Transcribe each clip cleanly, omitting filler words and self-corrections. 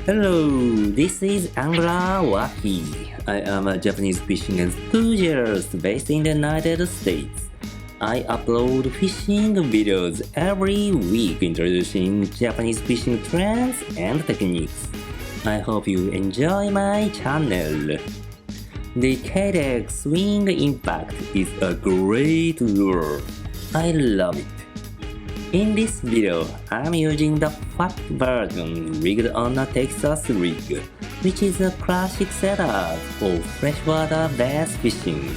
Hello, this is Angler Waki. I am a Japanese fishing enthusiast based in the United States. I upload fishing videos every week introducing Japanese fishing trends and techniques. I hope you enjoy my channel. The Keitech Swing Impact is a great lure. I love it. In this video, I'm using the FAT version rigged on a Texas rig, which is a classic setup for freshwater bass fishing.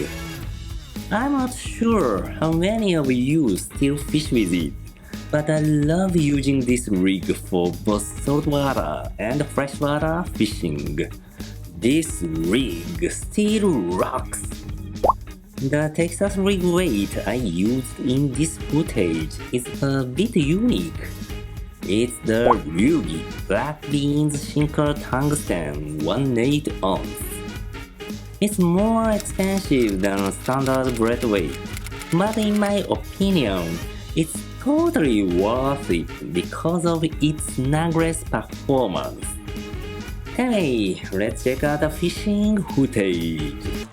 I'm not sure how many of you still fish with it, but I love using this rig for both saltwater and freshwater fishing. This rig still rocks! The Texas rig weight I used in this footage is a bit unique. It's the Ryugi Black Beans Sinker Tungsten 1/8 ounce. It's more expensive than standard braid weight, but in my opinion, it's totally worth it because of its snagless performance. Hey, let's check out the fishing footage.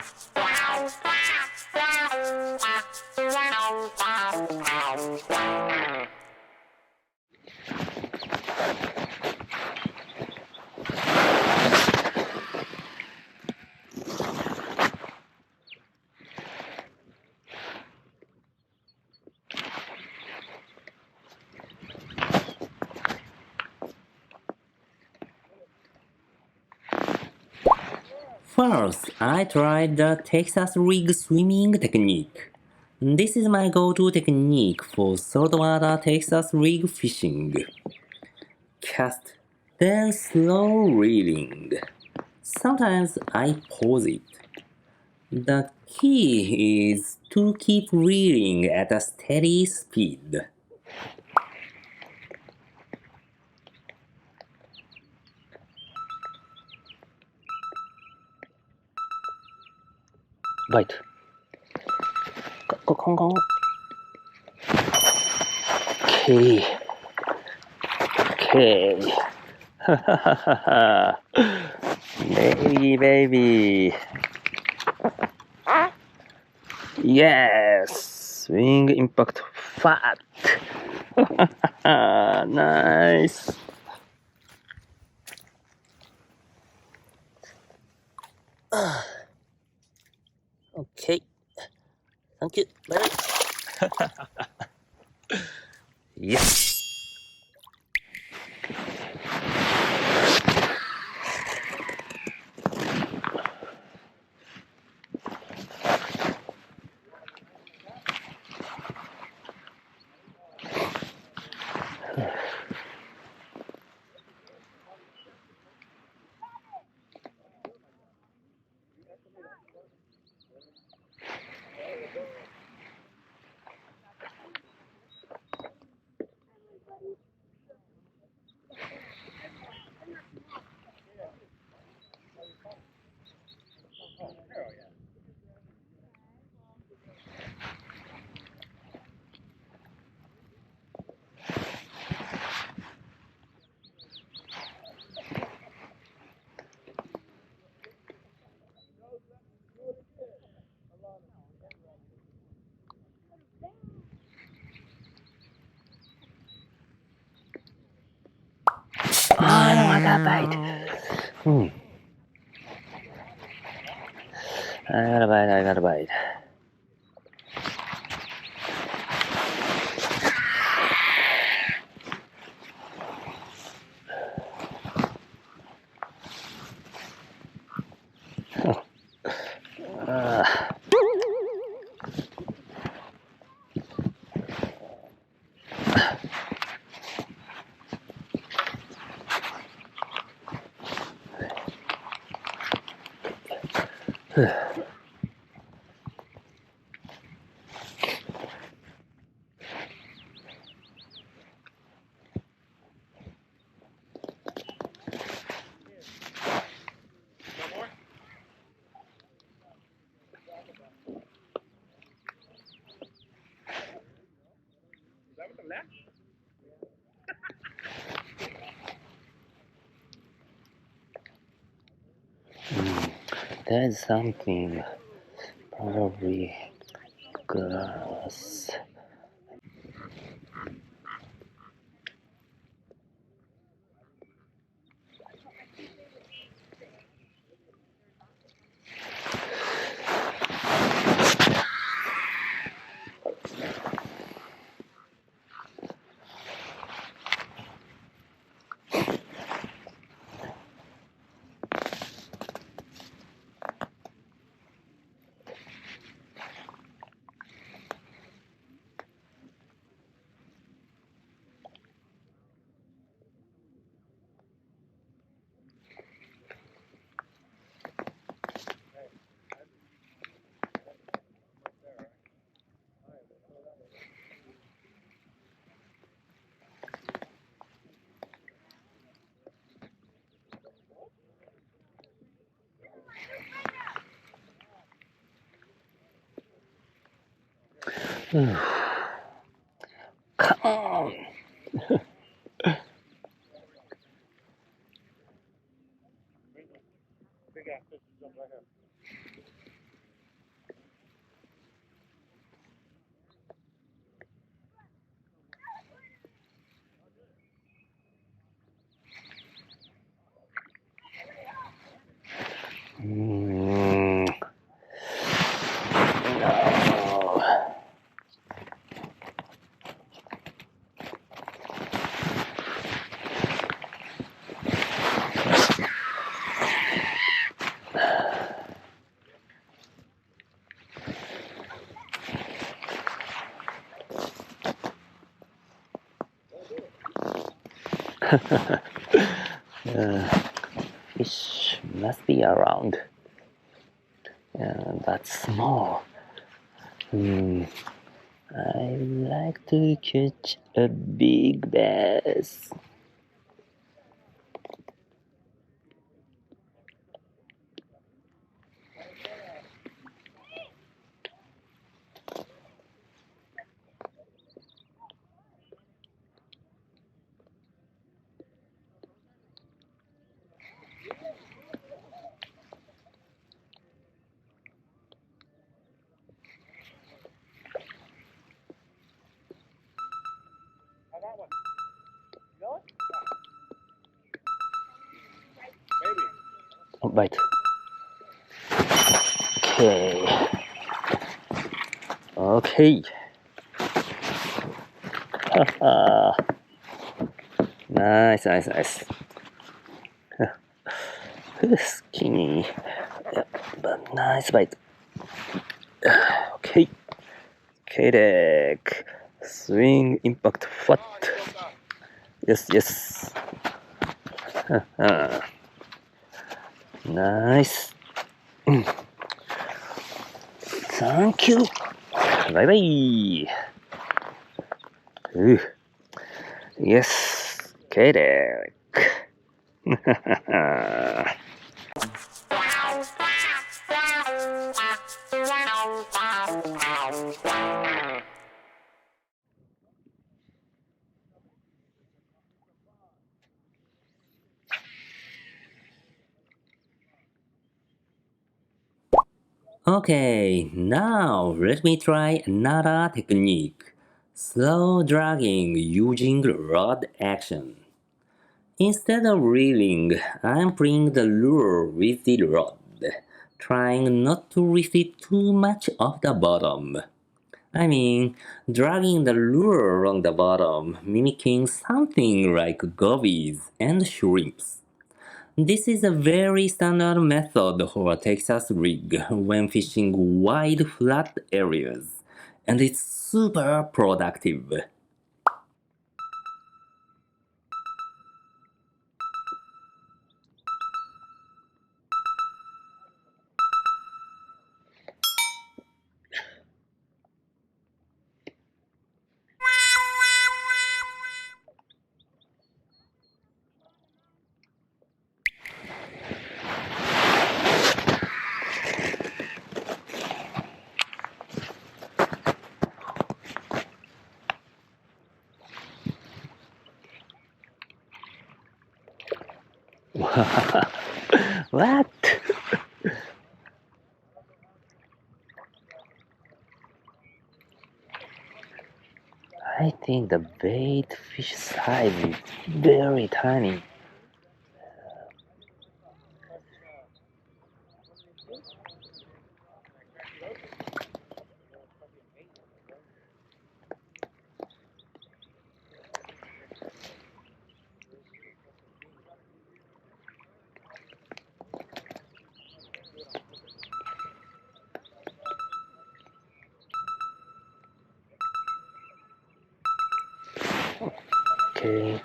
First, I tried the Texas rig swimming technique. This is my go-to technique for saltwater Texas rig fishing. Cast, then slow reeling. Sometimes I pause it. The key is to keep reeling at a steady speed. Bite. Kong. Okay. Baby. Yes. Swing impact fat. Nice. Okay. Thank you. Larry. Yes. I don't want that bite. I got a bite. there's something. Probably glass. Come on! No. Fish must be around. That's small. I like to catch a big bass. Oh, bite. Okay. Okay. Nice, nice, nice. Skinny. Yeah, but nice bite. Okay. Keitech Swing Impact FAT. Yes, yes. Nice. Thank you. Bye bye. Yes, Keitech. Okay, now let me try another technique. Slow dragging using rod action. Instead of reeling, I'm pulling the lure with the rod, trying not to receive too much of the bottom. I mean, dragging the lure along the bottom, mimicking something like gobies and shrimps. This is a very standard method for a Texas rig when fishing wide flat areas, and it's super productive. What? think the bait fish size is very tiny. Okay.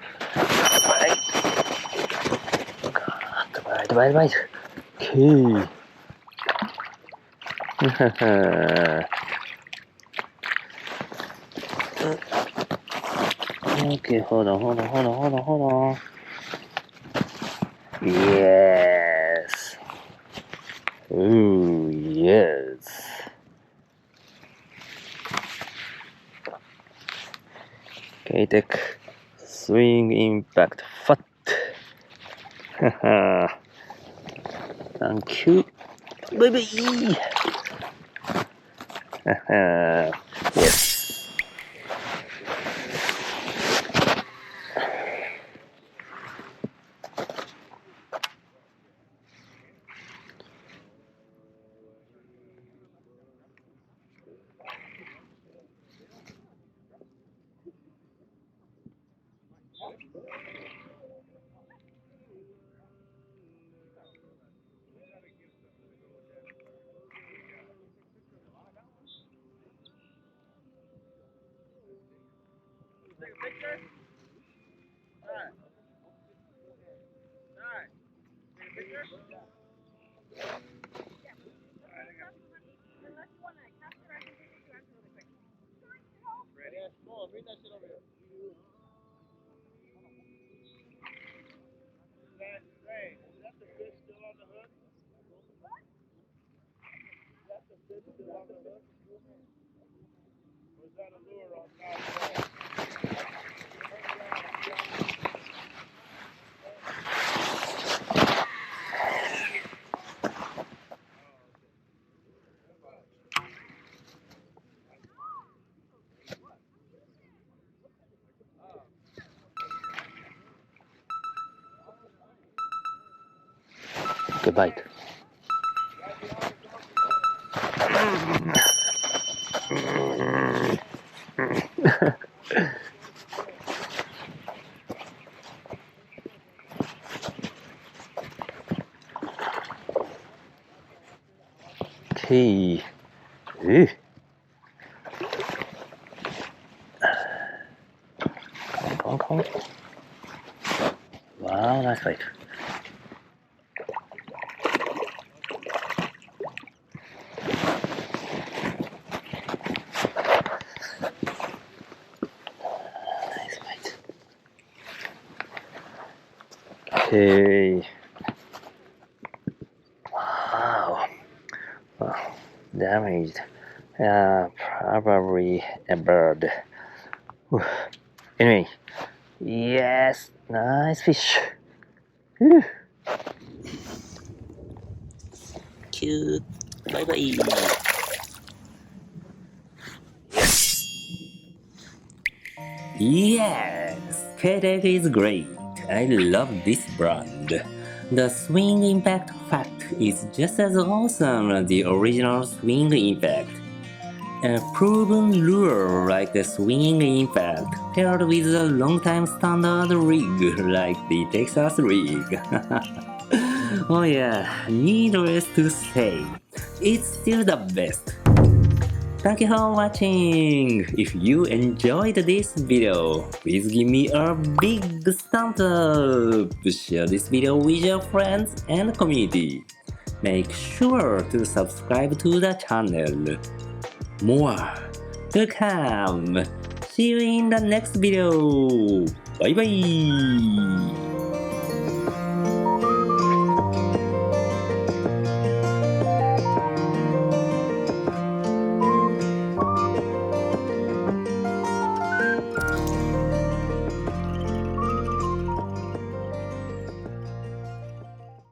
Bite. Okay. Okay, hold on. Yes. Ooh, yes. Keitech Swing Impact FAT. Thank you. Baby. Yes. Good bite. Okay. Come on. Wow, nice bite. Okay. Wow. Damaged. Probably a bird. Whew. Anyway. Yes. Nice fish. Whew. Cute. Bye bye. Yes, Keitech is great. I love this brand. The Swing Impact FAT is just as awesome as the original Swing Impact. A proven lure like the Swing Impact paired with a long-time standard rig like the Texas rig. Oh yeah, needless to say, it's still the best. Thank you for watching! If you enjoyed this video, please give me a big thumbs up! Share this video with your friends and community. Make sure to subscribe to the channel. More to come! See you in the next video! Bye bye!